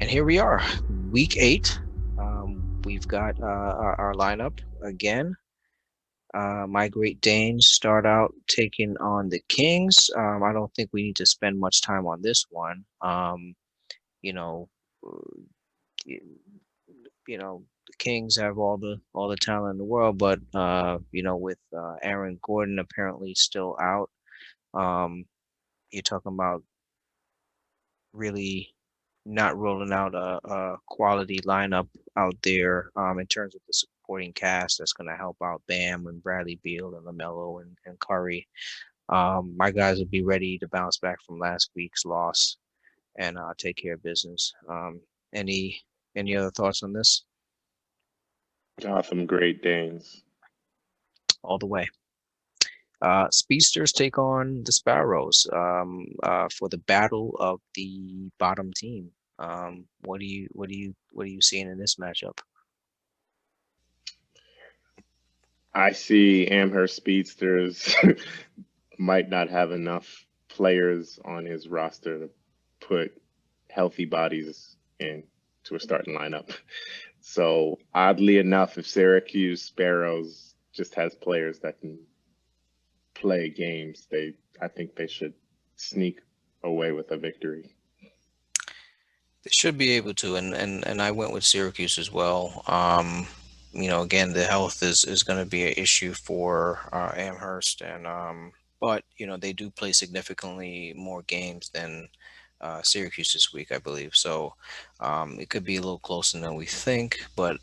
And here we are, week 8. We've got our lineup again. My Great Danes start out taking on the Kings. I don't think we need to spend much time on this one. You know, uh, y- the Kings have all the talent in the world, but with Aaron Gordon apparently still out, um, you're talking about really not rolling out a quality lineup out there in terms of the supporting cast that's going to help out Bam and Bradley Beal and LaMelo and Curry. My guys will be ready to bounce back from last week's loss and take care of business. Any any other thoughts on this? Gotham Great Danes. All the way. Speedsters take on the Sparrows for the battle of the bottom team. What are you seeing in this matchup? I see Amherst Speedsters might not have enough players on his roster to put healthy bodies in to a starting lineup. So oddly enough, if Syracuse Sparrows just has players that can play games, I think they should sneak away with a victory. They should be able to, and I went with Syracuse as well. Again, the health is going to be an issue for Amherst, and but they do play significantly more games than Syracuse this week, I believe. So it could be a little closer than we think, but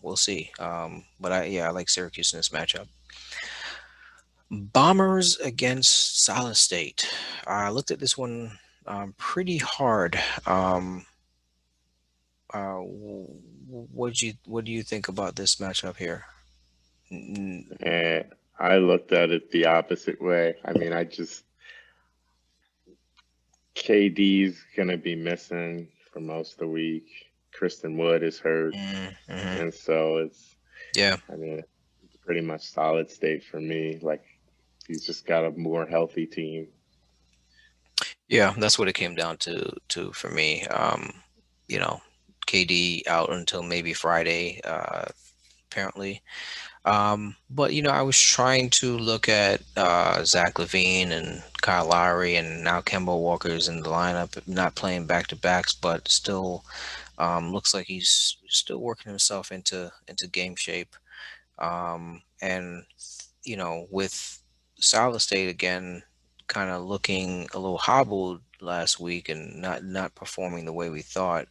we'll see. But I like Syracuse in this matchup. Bombers against Solid State. I looked at this one pretty hard. What do you think about this matchup here? N- And I looked at it the opposite way. I mean, KD's gonna be missing for most of the week. Kristen Wood is hurt, mm-hmm. and so Yeah, I mean, it's pretty much solid state for me. Like he's just got a more healthy team. yeah, that's what it came down to for me. You know, KD out until maybe Friday, apparently. But I was trying to look at Zach Levine and Kyle Lowry, and now Kemba Walker's in the lineup, not playing back to backs, but still looks like he's still working himself into game shape. And with Solid State again, kind of looking a little hobbled last week and not performing the way we thought.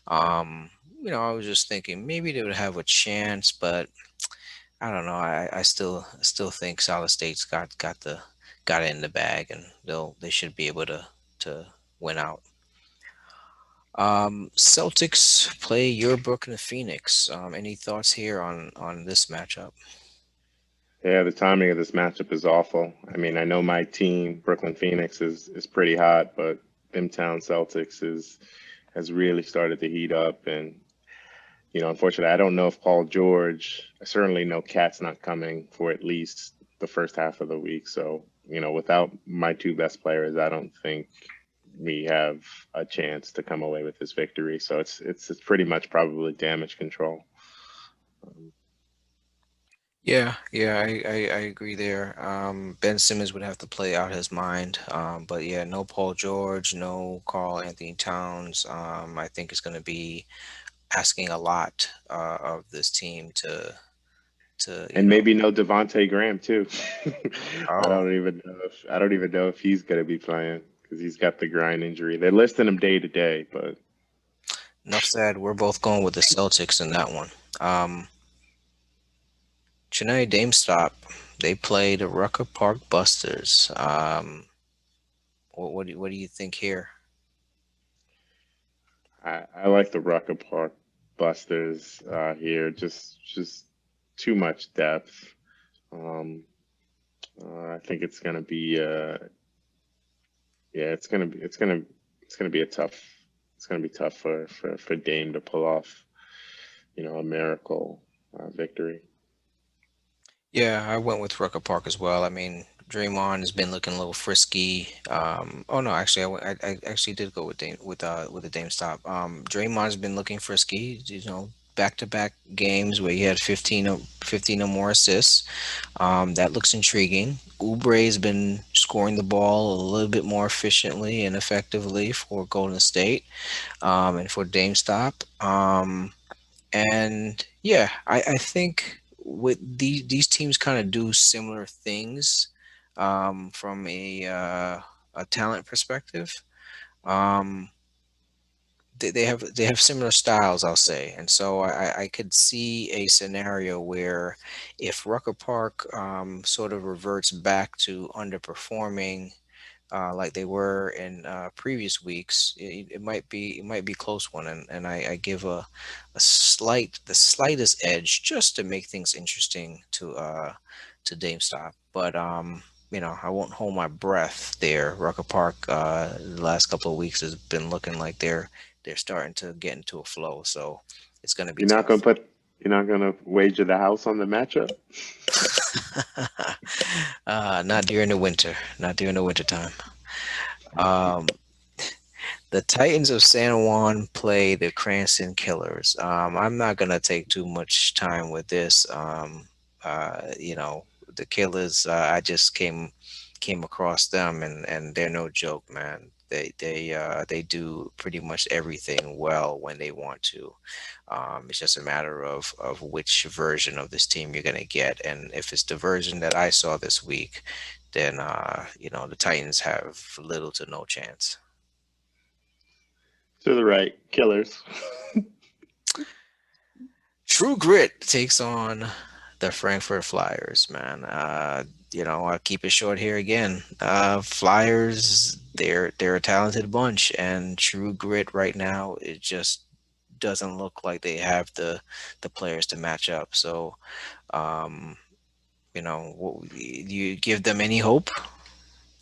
Um, I was just thinking maybe they would have a chance, but I don't know. I still think Solid State's got it in the bag, and they should be able to win out. Celtics play your Brooklyn Phoenix. Any thoughts here on this matchup? Yeah, the timing of this matchup is awful. I mean, I know my team, Brooklyn Phoenix, is pretty hot, but them Town Celtics is has really started to heat up. And unfortunately, I don't know if Paul George. I certainly know Cat's not coming for at least the first half of the week. So without my two best players, I don't think we have a chance to come away with this victory. So it's pretty much probably damage control. Um, Yeah, yeah, I agree there. Ben Simmons would have to play out his mind. But yeah, no Paul George, no Carl Anthony Towns. I think it's going to be asking a lot of this team to and maybe no Devonte Graham too. oh, I don't even know if he's going to be playing because he's got the groin injury. They're listing him day to day, but enough said. We're both going with the Celtics in that one. Um, Chennai Damestop, they play the Rucker Park Busters. What do you think here? I like the Rucker Park Busters here. Just too much depth. Um, I think it's going to be yeah, it's gonna be a tough. It's gonna be tough for Dame to pull off, a miracle victory. Yeah, I went with Rucker Park as well. I mean, Draymond has been looking a little frisky. Oh no, actually, I actually did go with with the Dame stop. Draymond's been looking frisky. Back to back games where he had 15 or more assists. That looks intriguing. Oubre's been scoring the ball a little bit more efficiently and effectively for Golden State, and for Dame stop. And yeah, I think with these teams kind of do similar things, from a talent perspective. Um, they have similar styles, I'll say, and so I could see a scenario where if Rucker Park sort of reverts back to underperforming, like they were in previous weeks, it might be a close one, and I give the slightest edge just to make things interesting to GameStop. But I won't hold my breath there. Rucker Park, the last couple of weeks has been looking like they're starting to get into a flow, so it's going to be You're not gonna tough. put you're not gonna wager the house on the matchup? Not during the winter, not during the winter time. I see. Um, The Titans of San Juan play the Cranston Killers. I'm not gonna take too much time with this. The Killers. I just came across them, and they're no joke, man. They do pretty much everything well when they want to. It's just a matter of which version of this team you're gonna get, and if it's the version that I saw this week, then the Titans have little to no chance. To the right, Killers. True Grit takes on the Frankfurt Flyers, man. I'll keep it short here again. Flyers, they're a talented bunch, and True Grit right now, it just doesn't look like they have the players to match up. So, do you give them any hope?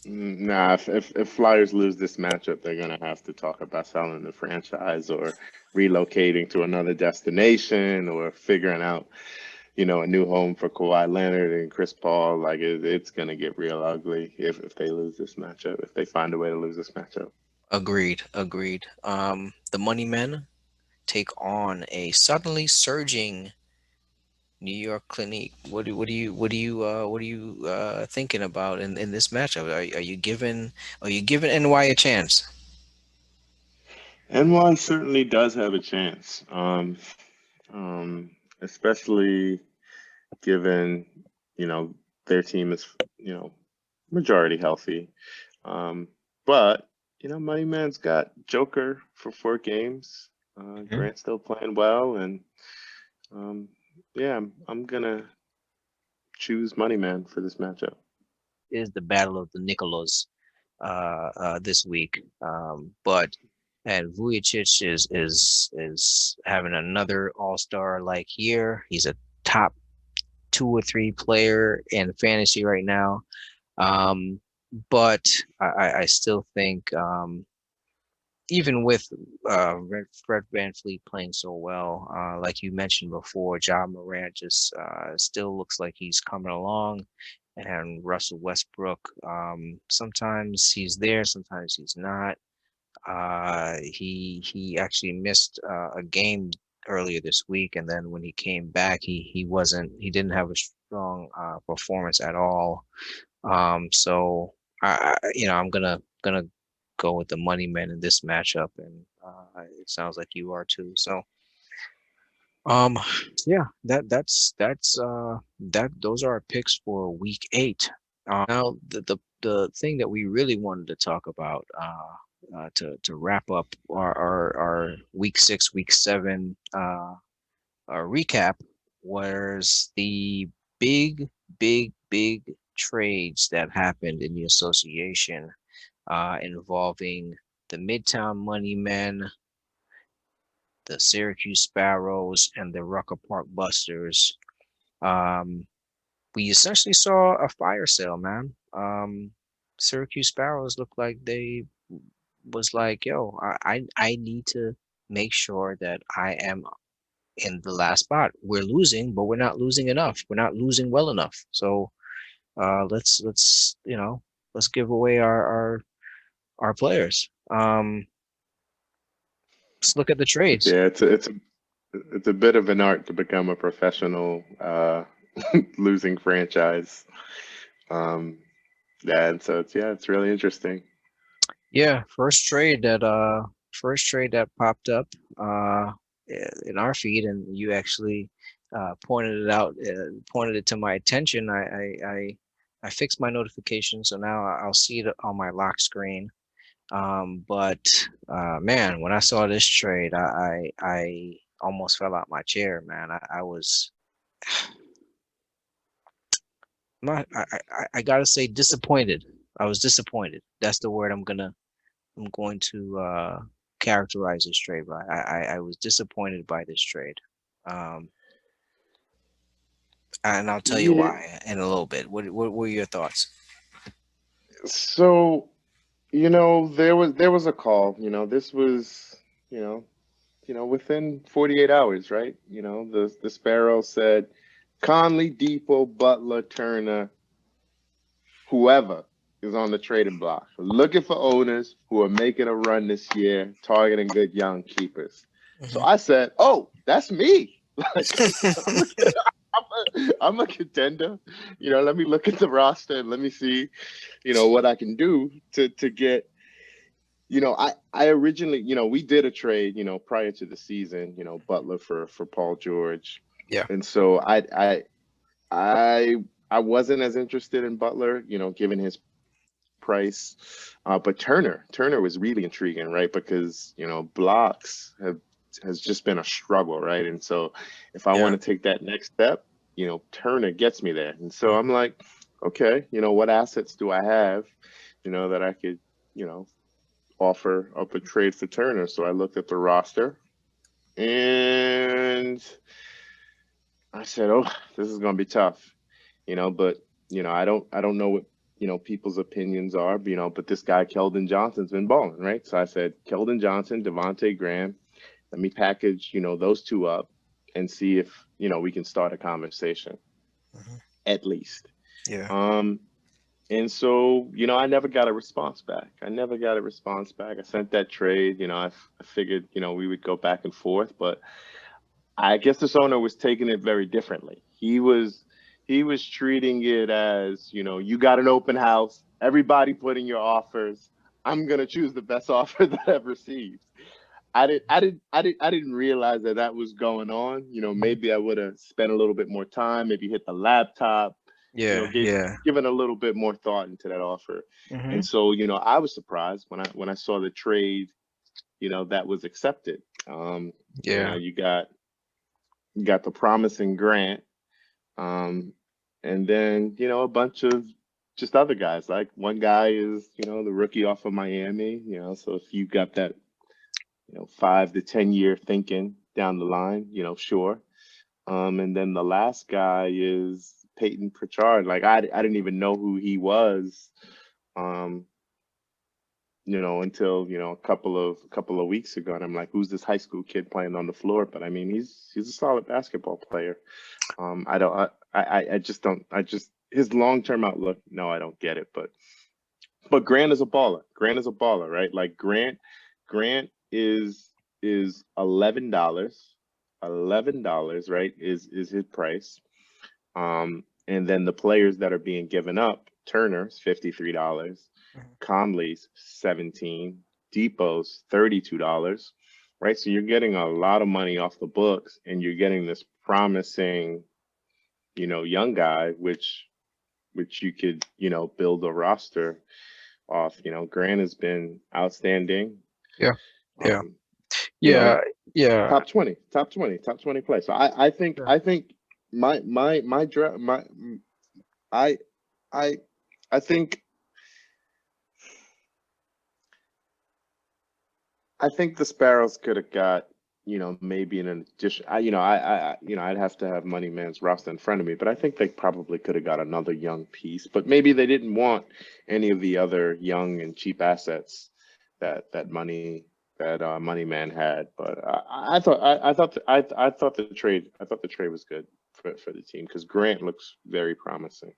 Nah, if Flyers lose this matchup, they're gonna have to talk about selling the franchise or relocating to another destination or figuring out, a new home for Kawhi Leonard and Chris Paul. Like it's gonna get real ugly if they lose this matchup, if they find a way to lose this matchup. Agreed, agreed. The Money Men take on a suddenly surging New York Clinique. What are you thinking about in this matchup? Are you giving NY a chance? NY certainly does have a chance, especially given you know their team is majority healthy. Um, but Money Man's got Joker for 4 games. Mhm. Grant's still playing well, and um, yeah, I'm gonna choose Money Man for this matchup. Is the battle of the Nicolas this week. But and Vujicic is having another All-Star like year. He's a top 2 or 3 player in fantasy right now. Um, but I still think, even with Fred VanVleet playing so well, like you mentioned before, John Morant just still looks like he's coming along, and Russell Westbrook, sometimes he's there, sometimes he's not. He actually missed a game earlier this week, and then when he came back, he didn't have a strong performance at all. So I'm gonna go with the money man in this matchup, and it sounds like you are too. So um, yeah, that those are our picks for week 8. Now the thing that we really wanted to talk about, to wrap up our week 6, week 7 recap, was the big, big trades that happened in the association, involving the Midtown Money Men, the Syracuse Sparrows, and the Rucker Park Busters. Um, we essentially saw a fire sale, man. Syracuse Sparrows looked like they was like, yo, I need to make sure that I am in the last spot. We're losing, but we're not losing enough. We're not losing well enough. So let's let's give away our players. Let's look at the trades. Yeah, it's a bit of an art to become a professional losing franchise. Um, yeah, and so it's really interesting. Yeah, first trade that popped up uh in our feed, and you actually pointed it out, pointed it to my attention. I fixed my notification, so now I'll see it on my lock screen. But man, when I saw this trade, I almost fell out my chair, man. I was not I gotta say disappointed. I was disappointed. That's the word I'm going to characterize this trade by. I was disappointed by this trade. Um, and I'll tell you Yeah. why in a little bit. What were your thoughts? So, there was a call. This was, you know, within 48 hours, right? The Sparrow said Conley, Depot, Butler, Turner, whoever is on the trading block, looking for owners who are making a run this year, targeting good young keepers. So Hmm. I said, "Oh, that's me." Like I'm a, I'm a contender. Let me look at the roster and let me see, what I can do to get. I originally, we did a trade, prior to the season, Butler for Paul George, Yeah, and so I I wasn't as interested in Butler, given his price. But Turner was really intriguing, right? Because, blocks has just been a struggle, right? And so if I want yeah. to take that next step, Turner gets me there. And so I'm Hmm. like, okay, what assets do I have, that I could, you know, offer up a trade for Turner? So I looked at the roster and I said, oh, this is going to be tough, but I don't know what people's opinions are, but this guy Keldon Johnson's been balling, right? So I said Keldon Johnson, Devontae Graham. Let me package those two up and see if we can start a conversation Hmm. at least. Yeah, Um, and so I never got a response back. I never got a response back. I sent that trade. I figured we would go back and forth, but I guess this owner was taking it very differently. He was treating it as, you got an open house, everybody put in your offers. I'm gonna choose the best offer that I've received. I didn't realize that that was going on. Maybe I would have spent a little bit more time, maybe hit the laptop, yeah, yeah. given a little bit more thought into that offer. Hmm. And so, I was surprised when I saw the trade, that was accepted. Yeah, You got the promising Grant, um, and then a bunch of just other guys. Like one guy is the rookie off of Miami. So if you got that 5 to 10 year thinking down the line, sure. And then the last guy is Peyton Pritchard. Like I didn't even know who he was. Um, until a couple of weeks ago, and I'm like, who's this high school kid playing on the floor? But I mean, he's a solid basketball player. I don't, I just don't, I just his long term outlook. No, I don't get it. But Grant is a baller. Grant is a baller, right? Like Grant is $11, right? Is his price. And then the players that are being given up, Turner's $53, Conley's 17, Depot's $32, right? So you're getting a lot of money off the books, and you're getting this promising, young guy, which you could, build a roster off. Grant has been outstanding. yeah, yeah, Um, you know, yeah, yeah. top 20 play. So I think my draft my I I I think I think the Sparrows could have got, maybe an addition. I'd have to have Money Man's roster in front of me, but I think they probably could have got another young piece. But maybe they didn't want any of the other young and cheap assets that Money Man had. But I thought the trade was good for the team because Grant looks very promising.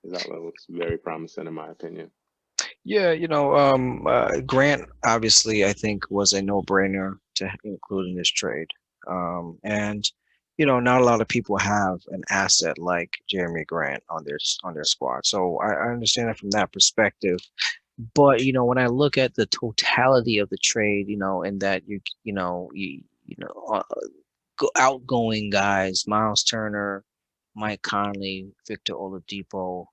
His outlook looks very promising, in my opinion. Yeah, Grant obviously I think was a no-brainer to include in this trade. And not a lot of people have an asset like Jerami Grant on their squad. So I understand it from that perspective. But when I look at the totality of the trade, and that outgoing guys, Myles Turner, Mike Conley, Victor Oladipo.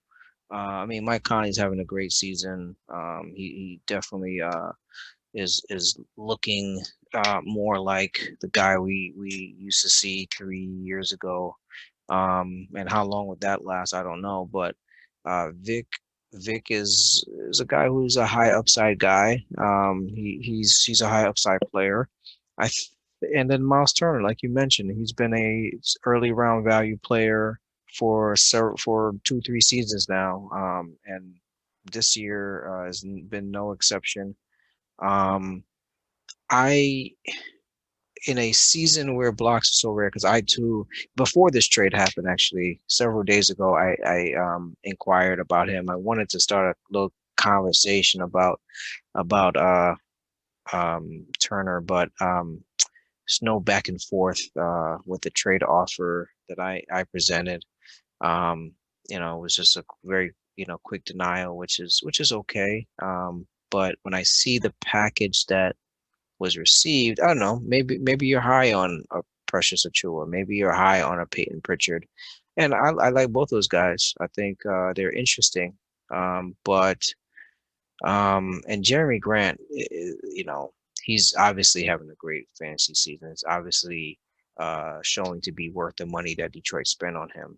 I mean, Mike Conley's having a great season. He definitely is looking more like the guy we used to see 3 years ago. And how long would that last? I don't know. But Vic is a guy who's a high upside guy. He's a high upside player. I th- and then Myles Turner, like you mentioned, he's been a early round value player for 2, 3 seasons now. And this year has been no exception. Um, I in a season where blocks are so rare, because I too, before this trade happened, actually, several days ago, I inquired about him. I wanted to start a little conversation about Turner, but there's no back and forth with the trade offer that I presented. Um, it was just a very quick denial, which is okay. But when I see the package that was received. I don't know. Maybe you're high on a Precious Achua. Maybe you're high on a Peyton Pritchard, and I like both those guys. I think they're interesting. But and Jeremy Grant, he's obviously having a great fantasy season. It's obviously showing to be worth the money that Detroit spent on him.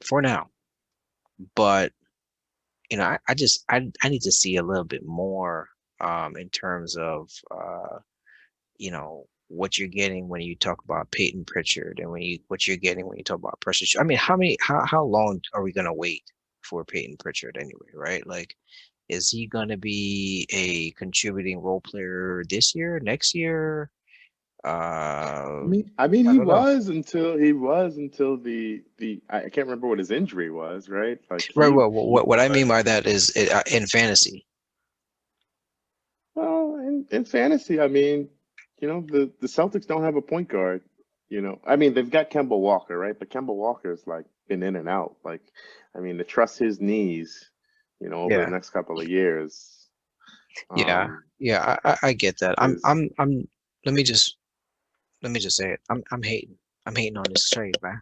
For now, but I need to see a little bit more in terms of what you're getting when you talk about Peyton Pritchard and what you're getting when you talk about Precious. I mean, how long are we gonna wait for Peyton Pritchard anyway, right? Like, is he gonna be a contributing role player this year, next year? I Uh, mean, I mean, I don't know. he was until the I can't remember what his injury was, right? Like Right. he Well, he what I mean was. by that is in fantasy. Well, in fantasy, I mean, the Celtics don't have a point guard. I mean, they've got Kemba Walker, right? But Kemba Walker's like been in and out. Like, I mean, to trust his knees, over the Yeah. next couple of years, Yeah. um, Yeah. I get that. is I'm. Let me just let me just say it. I'm hating. I'm hating on this trade, man.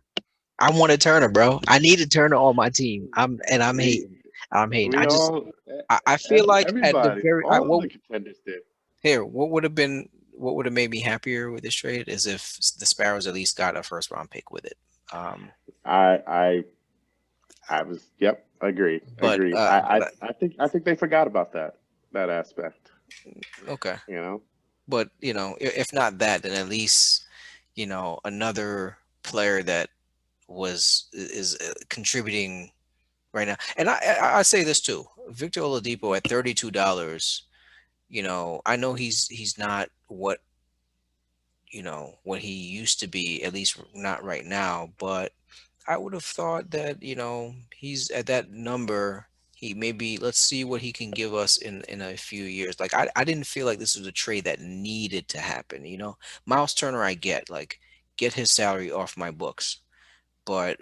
I wanted Turner, bro. I needed Turner on my team. I'm we hating. I'm hating. we all I feel like at the everybody, very all the contenders did. what would have made me happier with this trade is if the Sparrows at least got a first round pick with it. Um, I I I was, yep, agreed, but agreed. I think they forgot about that aspect. okay. You know. But if not that, then at least another player that was is contributing right now. And I say this too, Victor Oladipo at $32. I know he's not what he used to be, at least not right now, but I would have thought that he's at that number. He maybe, let's see what he can give us in a few years. Like, I didn't feel like this was a trade that needed to happen. Myles Turner, I get his salary off my books, but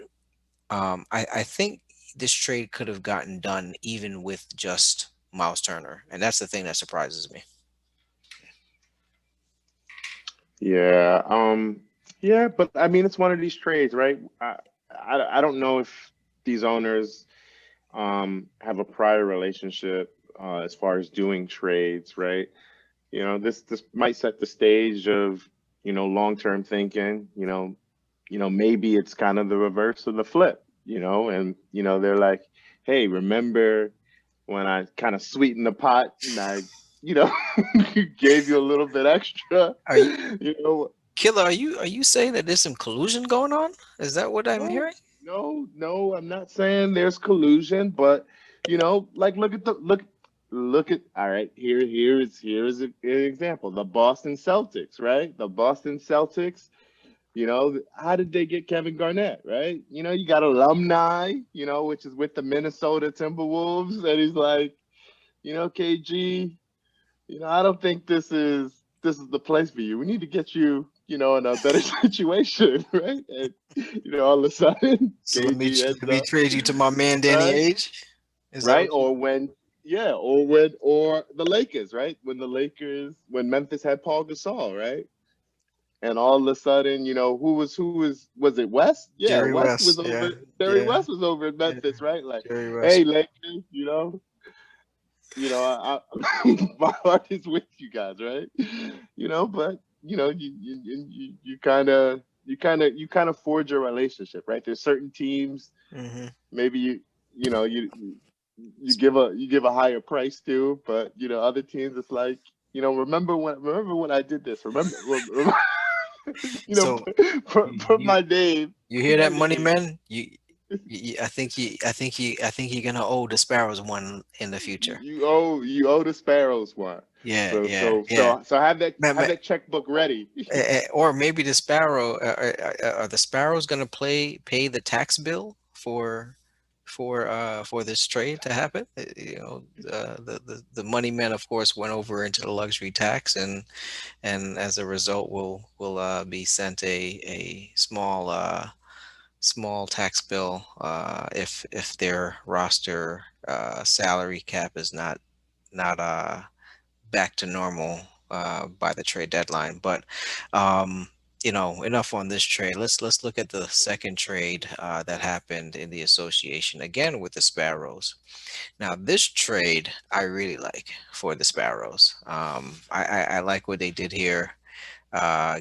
I think this trade could have gotten done even with just Myles Turner, and that's the thing that surprises me. Yeah. Yeah, but I mean, it's one of these trades, right? I don't know if these owners have a prior relationship as far as doing trades, right? This might set the stage of long-term thinking. Maybe it's kind of the reverse of the flip. And they're like, hey, remember when I kind of sweetened the pot and I you know gave you a little bit extra. Are you you know Killer? Are you saying that there's some collusion going on? Is that what I'm no, hearing? no, I'm not saying there's collusion, but like look at, all right, here's an example. The Boston Celtics, right? The Boston Celtics, How did they get Kevin Garnett, right? You got alumni, which is with the Minnesota Timberwolves, and he's like, KG, I don't think this is the place for you. We need to get you, in a better situation, right? And all of a sudden, So KG ends let me up, trade you to my man Danny right, Age. Is that right, what you? or when, yeah, or the Lakers, right? When Memphis had Paul Gasol, right? And all of a sudden, was it West? Yeah, Jerry West was West. over. Yeah, Jerry yeah, West was over in yeah. Memphis, right? Like, Jerry hey, West. Lakers, my heart is with you guys, right? But you kind of forge a relationship, right? There's certain teams Hmm. maybe you give a higher price to, but other teams it's like, remember when I did this, remember, So put you my name, you put hear my that, money name. man? I think you're gonna owe the Sparrows one in the future. You owe the Sparrows one. Yeah, So yeah, so yeah. so so have that Man, have man, that checkbook ready. or maybe the Sparrow are the Sparrows gonna pay the tax bill for this trade to happen? The money men, of course, went over into the luxury tax, and as a result, will be sent a small tax bill if their roster salary cap is not back to normal by the trade deadline. But um, enough on this trade. Let's look at the second trade that happened in the association again with the Sparrows. Now, this trade I really like for the Sparrows. I like what they did here,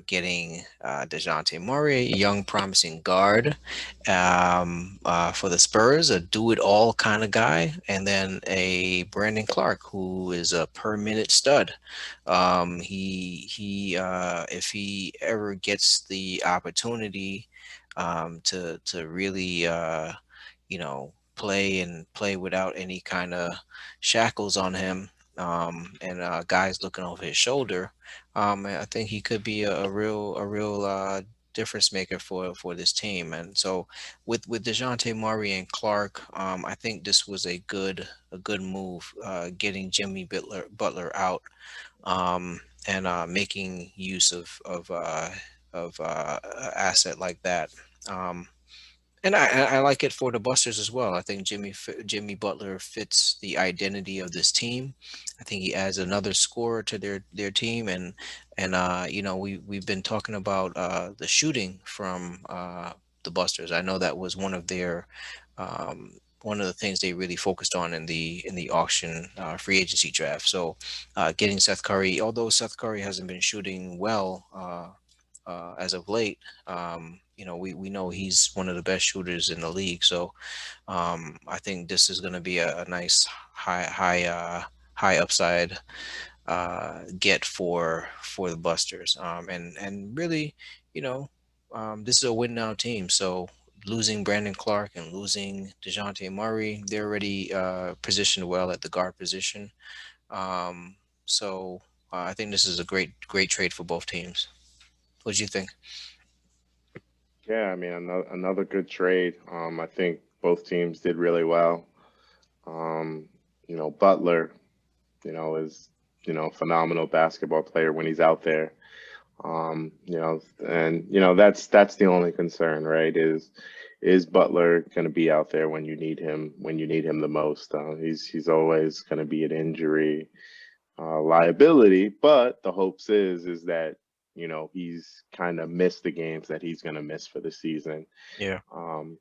getting DeJounte Murray, a young, promising guard for the Spurs, a do it all kind of guy, and then a Brandon Clark, who is a per minute stud. If he ever gets the opportunity to really, play without any kind of shackles on him, and guys looking over his shoulder. I think he could be a real difference maker for this team. And so with Dejounte Murray and Clark, I think this was a good move, getting Jimmy Butler out, and making use of a asset like that. Um, and I like it for the Busters as well. I think Jimmy Butler fits the identity of this team. I think he adds another scorer to their team, and we've been talking about the shooting from the Busters. I know that was one of the things they really focused on in the auction, free agency draft. So getting Seth Curry, although Seth Curry hasn't been shooting well as of late, we know he's one of the best shooters in the league. So I think this is going to be a nice high upside get for the Busters. And really, you know, this is a win now team. So losing Brandon Clark and losing Dejounte Murray, they're already positioned well at the guard position. Um, so I think this is a great trade for both teams. What do you think? Yeah, I mean, another good trade. I think both teams did really well. Um, Butler, is phenomenal basketball player when he's out there. And that's the only concern, right? Is Butler going to be out there when you need him the most? He's always going to be an injury liability, but the hopes is that he's kind of missed the games that he's going to miss for the season. Yeah. Um,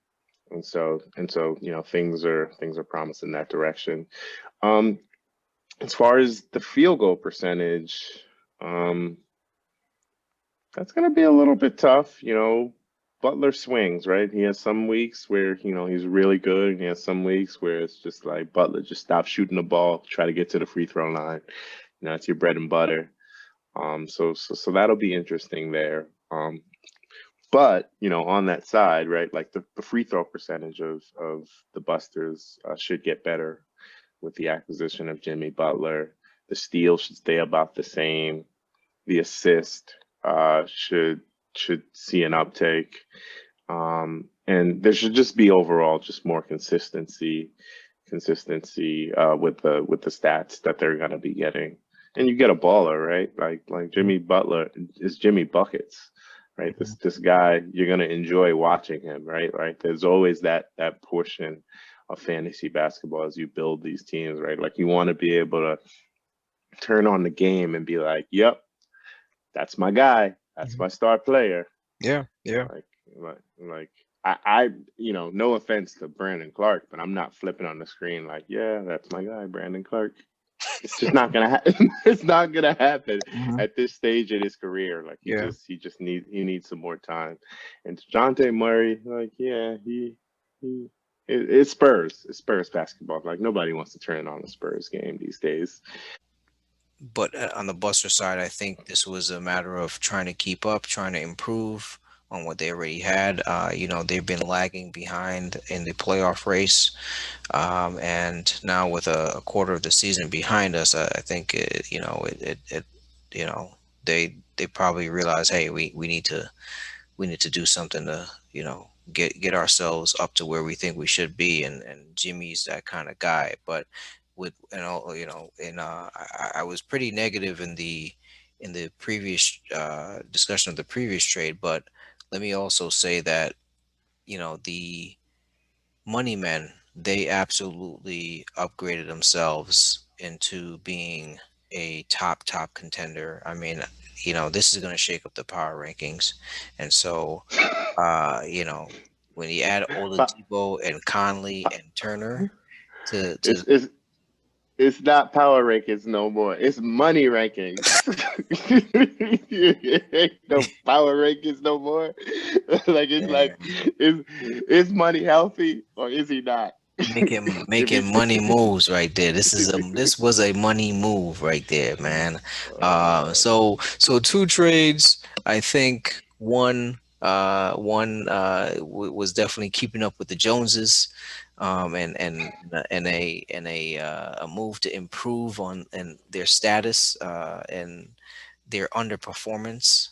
and so things are promising that direction. Um, as far as the field goal percentage, um, that's going to be a little bit tough. Butler swings, right? He has some weeks where he's really good, and he has some weeks where it's just like Butler, just stop shooting the ball, try to get to the free throw line. It's your bread and butter. So that'll be interesting there. But on that side, right, like the free throw percentage of the Busters should get better with the acquisition of Jimmy Butler. The steal should stay about the same. The assist should should see an uptake. And there should just be overall just more consistency with the stats that they're gonna be getting. And you get a baller, right? Like Jimmy Butler is Jimmy Buckets, right? This guy, you're gonna enjoy watching him, right? Right. There's always that portion of fantasy basketball as you build these teams, right? Like you want to be able to turn on the game and be like, "Yep, that's my guy. That's Mhm. my star player." Yeah, yeah, Like, like I, no offense to Brandon Clark, but I'm not flipping on the screen like, yeah, that's my guy, Brandon Clark. It's just not gonna happen. It's not gonna happen hmm at this stage in his career. Like yeah. he needs some more time. And Dejounte Murray, like, yeah, he it's Spurs. It's Spurs basketball. Like nobody wants to turn on a Spurs game these days. But on the Buster side, I think this was a matter of trying to keep up, trying to improve on what they already had. They've been lagging behind in the playoff race, and now with a quarter of the season behind us, I think you know, they probably realize, hey, we need to do something to get ourselves up to where we think we should be, and Jimmy's that kind of guy. But with and I was pretty negative in the previous discussion of the previous trade, but let me also say that the money men, they absolutely upgraded themselves into being a top contender. I mean, this is going to shake up the power rankings, and so you know, when you add But Oladipo and Conley and Turner to it's it's it's not power rankings no more. It's money rankings. Ain't no power rankings no more. Like, yeah, is money healthy or is he not? If making he, money moves right there. This was a money move right there, man. uh, So two trades. I think one was definitely keeping up with the Joneses, and a move to improve on and their status and their underperformance.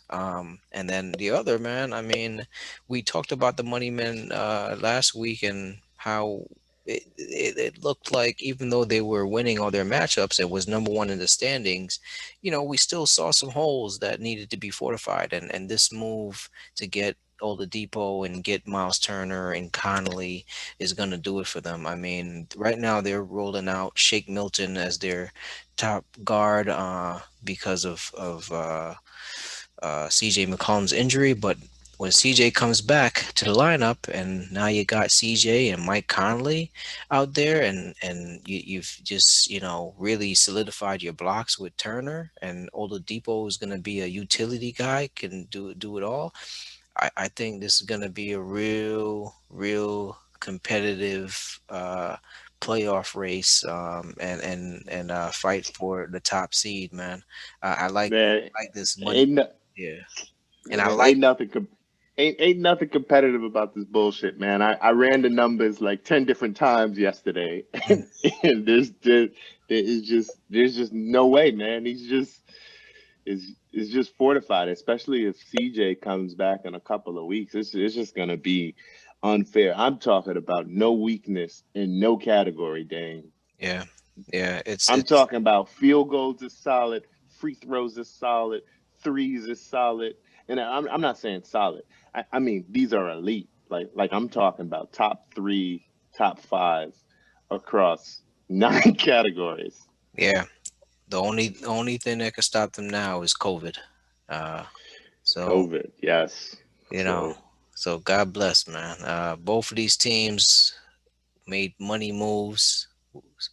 And then the other, man, I mean, we talked about the money men last week and how it looked like even though they were winning all their matchups and was number one in the standings, we still saw some holes that needed to be fortified. And this move to get Oladipo and get Myles Turner and Connolly is going to do it for them. I mean, right now they're rolling out Shake Milton as their top guard because of CJ McCollum's injury. But when CJ comes back to the lineup, and now you got CJ and Mike Conley out there, and you've just really solidified your blocks with Turner, and Oladipo is going to be a utility guy, can do it all. I think this is going to be a real competitive playoff race, and fight for the top seed, man. I man, like this money. ain't no, Yeah, and I man, like. ain't nothing competitive about this bullshit, man. I ran the numbers like 10 different times yesterday, and there's just no way, man. Is just fortified, especially if CJ comes back in a couple of weeks. It's just gonna be unfair. I'm talking about no weakness in no category, Dane. Yeah, yeah. I'm It's talking about field goals is solid, free throws is solid, threes is solid, and I'm not saying solid. I mean these are elite. Like I'm talking about top three, top five across 9 categories. yeah. The only thing that could stop them now is COVID. Uh, so COVID, yes. you know, So so God bless, man. Both of these teams made money moves.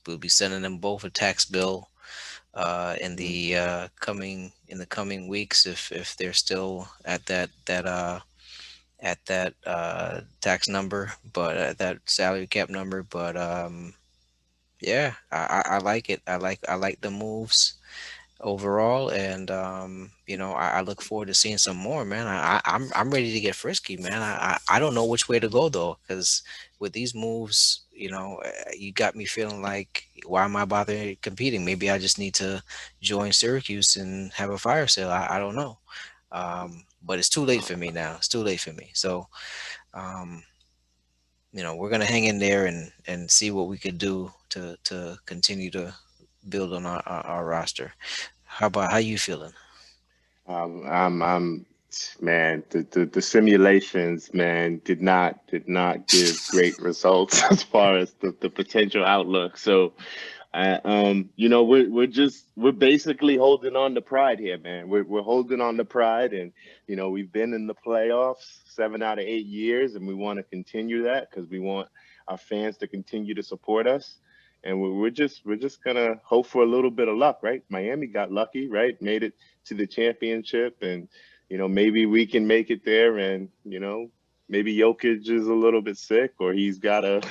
We'll be sending them both a tax bill in the coming weeks if they're still at that tax number, but that salary cap number. But yeah, I like it. I like the moves overall, and I look forward to seeing some more, man. I'm ready to get frisky, man. I don't know which way to go though, because with these moves, you got me feeling like, why am I bothering competing? Maybe I just need to join Syracuse and have a fire sale. I don't know. but it's too late for me now. It's too late for me. So, um, we're gonna hang in there and see what we could do to continue to build on our roster. How you feeling? I'm man, the simulations, man, did not give great results as far as the potential outlook. So we're basically holding on to pride here, man. We're holding on to pride, and we've been in the playoffs 7 out of 8 years, and we want to continue that because we want our fans to continue to support us. And we're just gonna hope for a little bit of luck, right? Miami got lucky, right? Made it to the championship, and maybe we can make it there, and maybe Jokic is a little bit sick, or he's gotta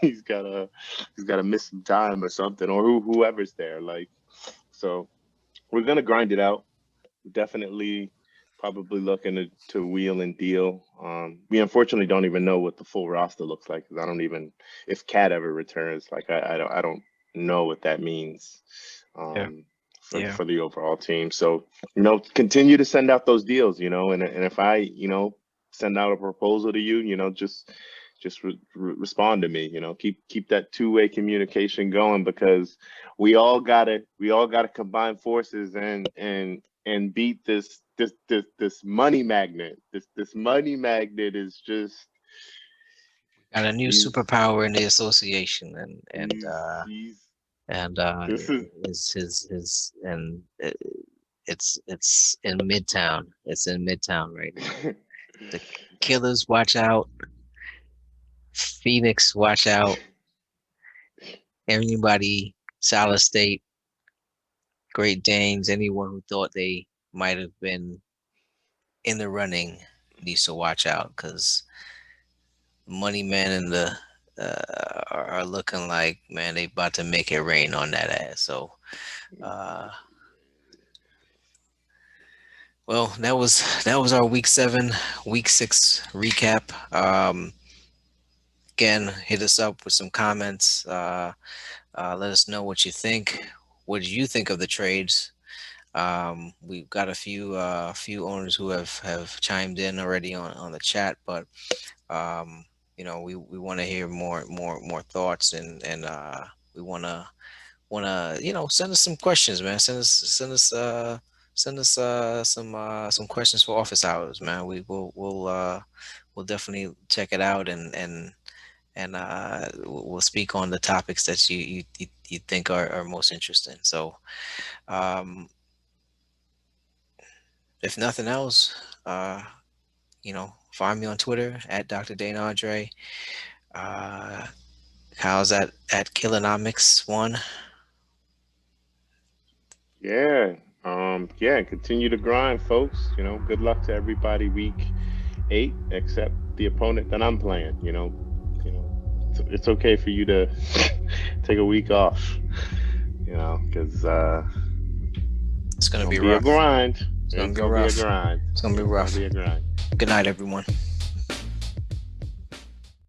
he's gotta he's gotta miss some time or something, or whoever's there. Like, so we're gonna grind it out. Definitely, probably looking to wheel and deal. We unfortunately don't even know what the full roster looks like, because I don't even, if Cat ever returns. Like, I don't know what that means. Yeah, Um, for yeah, for the overall team. So continue to send out those deals. And if I send out a proposal to you, just respond to me. Keep that two-way communication going, because we all gotta combine forces and beat this money magnet. This money magnet is just got a new he's superpower in the association, and he's this is is his and it's in Midtown. It's in Midtown right now. The Killers, watch out. Phoenix, watch out. Anybody, Solid State, Great Danes, anyone who thought they might have been in the running needs to watch out, because Money Man and the are looking like, man, they about to make it rain on that ass. So, uh, well, that was our week 7, week 6 recap. Again, hit us up with some comments. Let us know what you think. What do you think of the trades? We've got a few owners who have chimed in already on the chat, but we want to hear more thoughts, and we want to send us some questions, man. Send us some questions for office hours, man. We'll definitely check it out, and we'll speak on the topics that you think are most interesting. So, um, if nothing else, find me on Twitter at Dr. Dane Andre. Uh, how's that at Killanomics 1? Yeah. Yeah, continue to grind, folks. Good luck to everybody week 8, except the opponent that I'm playing. It's okay for you to take a week off, because It's it's gonna be gonna be a rough. grind. It's gonna It's be gonna be a rough. grind. It's gonna be It's gonna rough. be a grind. Good night, everyone.